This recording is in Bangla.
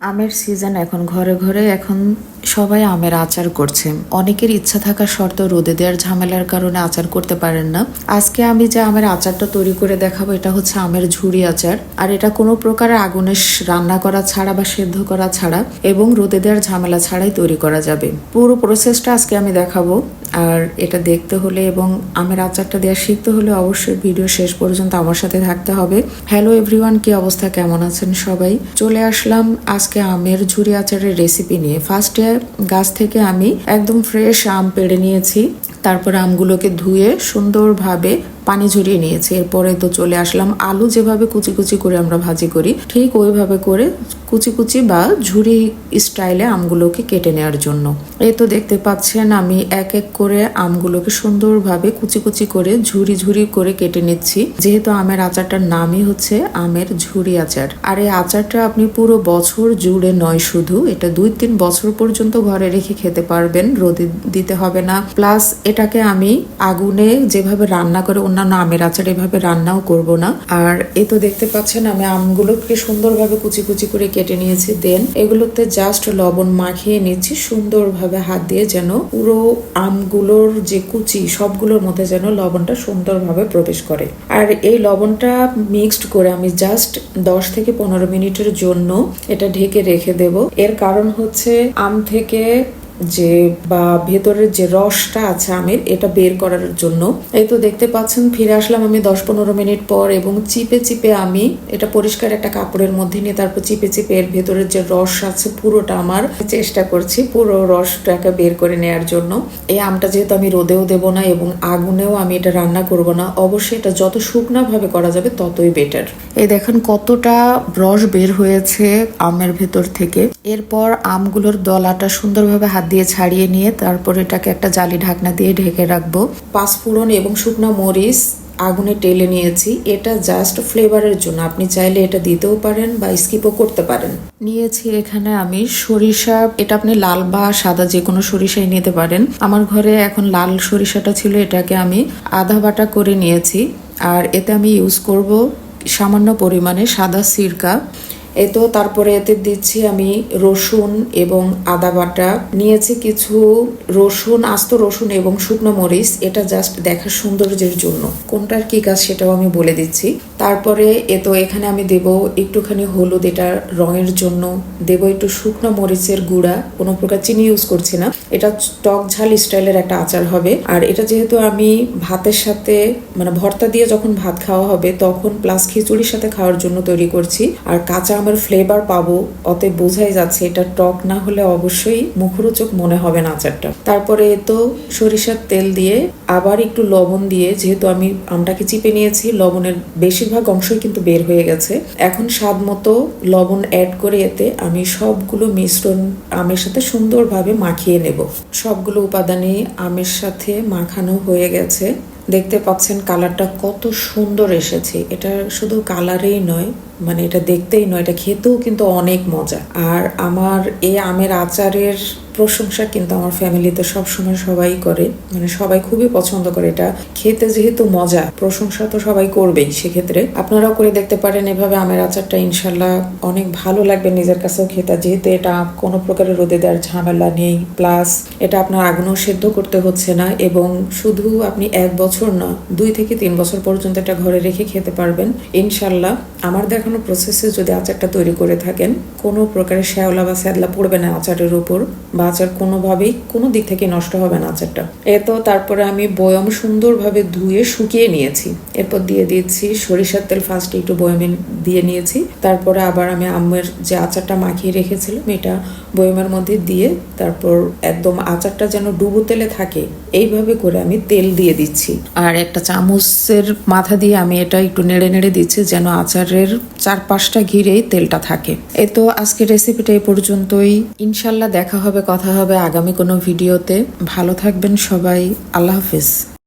আমের সিজন এখন ঘরে ঘরে এখন সবাই আমের আচার করছে। অনেকের ইচ্ছা থাকা সত্ত্বেও রোদে দেওয়ার ঝামেলার কারণে আচার করতে পারেন না। আজকে আমি যে আমের আচারটা তৈরি করে দেখাবো এটা হচ্ছে আমের ঝুরি আচার। আর এটা কোনো প্রকারের আগুনে রান্না করা ছাড়া বা সেদ্ধ করা ছাড়া এবং রোদে দেওয়ার ঝামেলা ছাড়াই তৈরি করা যাবে। পুরো প্রসেসটা আজকে আমি দেখাবো। আর এটা দেখতে হলে এবং আমের আচারটা দেওয়া শিখতে হলে অবশ্যই ভিডিও শেষ পর্যন্ত আমার সাথে থাকতে হবে। হ্যালো এভরিওয়ান, কি অবস্থা, কেমন আছেন সবাই? চলে আসলাম আজকে আমের ঝুরি আচারের রেসিপি নিয়ে। ফার্স্টে গাছ থেকে আমি একদম ফ্রেশ আম পেড়ে নিয়েছি। তারপর আমগুলোকে ধুয়ে সুন্দরভাবে পানি ঝরিয়ে নিয়েছি। এরপরে তো চলে আসলাম আলু যেভাবে কুচি কুচি করে আমরা ভাজি করি ঠিক ওইভাবে করে কুচি কুচি বা ঝুরি স্টাইলে আমগুলোকে কেটে নেওয়ার জন্য। এই তো দেখতে পাচ্ছেন আমি এক এক করে আমগুলোকে সুন্দরভাবে কুচি কুচি করে ঝুরি ঝুরি করে কেটে নিচ্ছি। যেহেতু আমের আচারটার নামই হচ্ছে আমের ঝুরি আচার। আর এই আচারটা আপনি পুরো বছর জুড়ে নয়, শুধু এটা 2-3 বছর পর্যন্ত ঘরে রেখে খেতে পারবেন, রোদে দিতে হবে না। প্লাস এটাকে আমি আগুনে যেভাবে রান্না করে অন্যান্য আমের আচার এভাবে রান্নাও করব না। আর এই তো দেখতে পাচ্ছেন আমি আমগুলোকে সুন্দরভাবে কুচি কুচি করে কেটে নিয়েছি। দেন এগুলোতে জাস্ট লবণ মাখিয়ে নিচ্ছি সুন্দরভাবে হাত দিয়ে, যেন পুরো আমগুলোর যে কুচি সবগুলোর মধ্যে যেন লবণটা সুন্দরভাবে প্রবেশ করে। আর এই লবণটা মিক্সড করে আমি জাস্ট 10 থেকে 15 মিনিটের জন্য এটা ঢেকে রেখে দেব। এর কারণ হচ্ছে আম থেকে যে বা ভেতরের যে রসটা আছে আমের, এটা বের করার জন্য। এই তো দেখতে পাচ্ছেন ফিরে আসলাম আমি 10-15 মিনিট পর এবং চিপে চিপে আমি এটা পরিষ্কার একটা কাপড়ের মধ্যে নিয়ে তারপর চিপে চিপে এর ভেতরের যে রস আছে পুরোটা আমার চেষ্টা করছি পুরো রসটাকে বের করে নেওয়ার জন্য। এই আমটা যেহেতু আমি রোদেও দেব না এবং আগুনেও আমি এটা রান্না করব না, অবশ্যই এটা যত শুকনা ভাবে করা যাবে ততই বেটার। এই দেখেন কতটা রস বের হয়েছে আমের ভেতর থেকে। এরপর আমগুলোর দলাটা সুন্দরভাবে হাত দিয়ে ছাড়িয়ে নিয়ে তারপর এটাকে একটা জালি ঢাকনা দিয়ে ঢেকে রাখবো। পাঁচফোড়ন এবং শুকনো মরিচ আগুনে টেলে নিয়েছি, এটা জাস্ট ফ্লেভারের জন্য। আপনি চাইলে এটা দিতেও পারেন বা স্কিপও করতে পারেন। নিয়েছি এখানে আমি সরিষা, এটা আপনি লাল বা সাদা যে কোনো সরিষাই নিতে পারেন। আমার ঘরে এখন লাল সরিষাটা ছিল, এটাকে আমি আধা বাটা করে নিয়েছি। আর এতে আমি ইউজ করব সামান্য পরিমাণে সাদা সিরকা। তো তারপরে এতে দিচ্ছি আমি রসুন এবং আদা বাটা নিয়েছি, কিছু রসুন, আস্ত রসুন এবং শুকনো মরিচ। এটা জাস্ট দেখার সৌন্দর্যের জন্য, কোনটার কি কাজ সেটাও আমি বলে দিচ্ছি। তারপরে এখানে আমি দেব একটুখানি হলুদ, এটা রঙের জন্য দেব একটু শুকনো মরিচের গুঁড়া, কোনো প্রকার চিনি ইউজ করছি না। এটা টক ঝাল স্টাইলের একটা আচার হবে। আর এটা যেহেতু আমি ভাতের সাথে মানে ভর্তা দিয়ে যখন ভাত খাওয়া হবে তখন প্লাস খিচুড়ির সাথে খাওয়ার জন্য তৈরি করছি। আর কাঁচা আমের ফ্লেভার পাবো, অতএব বোঝাই যাচ্ছে এটা টক না হলে অবশ্যই মুখরোচক মনে হবে না আচারটা। তারপরে সরিষার তেল দিয়ে আবার একটু লবণ দিয়ে, যেহেতু আমি আমটাকে চিপে নিয়েছি লবণের বেশিরভাগ অংশই কিন্তু বের হয়ে গেছে, এখন স্বাদ মতো লবণ অ্যাড করে এতে আমি সবগুলো মিশ্রণ আমের সাথে সুন্দরভাবে মাখিয়ে নেব। সবগুলো উপাদানে আমের সাথে মাখানো হয়ে গেছে। দেখতে পাচ্ছেন কালারটা কত সুন্দর এসেছে। এটা শুধু কালারেই নয়, মানে এটা দেখতেই নয়, এটা খেতেও কিন্তু অনেক মজা। আর আমার এই আমের আচারের প্রশংসা কিন্তু আমার ফ্যামিলিতে সবসময় সবাই করে, মানে সবাই খুবই পছন্দ করে। এটা খেতে যেহেতু মজা, প্রশংসা তো সবাই করবেই। সেক্ষেত্রে আপনারাও করে দেখতে পারেন এভাবে আমের আচারটা, ইনশাল্লাহ অনেক ভালো লাগবে নিজের কাছেও খেতে। যেহেতু এটা কোনো প্রকারের রোদে দেওয়ার ঝামেলা নেই, প্লাস এটা আপনার আগুনও সেদ্ধ করতে হচ্ছে না এবং শুধু আপনি 1 বছর না 2 থেকে 3 বছর পর্যন্ত এটা ঘরে রেখে খেতে পারবেন ইনশাল্লাহ। আমার দেখানো প্রসেসে যদি আচারটা তৈরি করে থাকেন কোনো প্রকারের শ্যাওলা বা স্যাদলা পড়বে না আচারের উপর, বা আচার কোনোভাবেই কোনো দিক থেকে নষ্ট হবে না আচারটা। তারপরে আমি বয়ম সুন্দরভাবে ধুয়ে শুকিয়ে নিয়েছি। এরপর দিয়ে দিচ্ছি সরিষার তেল, ফার্স্টে একটু বয়মে দিয়ে নিয়েছি। তারপরে আবার আমি আমের যে আচারটা মাখিয়ে রেখেছিলাম এটা বয়মের মধ্যে দিয়ে তারপর একদম আচারটা যেন ডুবো তেলে থাকে এইভাবে করে আমি তেল দিয়ে দিচ্ছি। আর একটা চামচের মাথা দিয়ে আমি এটা একটু নেড়ে নেড়ে দিচ্ছি যেন আচারের 4-5টা ঘিরেই তেলটা থাকে। আজকের রেসিপিটা এই পর্যন্তই। ইনশাল্লাহ দেখা হবে, কথা হবে আগামী কোনো ভিডিওতে। ভালো থাকবেন সবাই, আল্লাহ হাফিজ।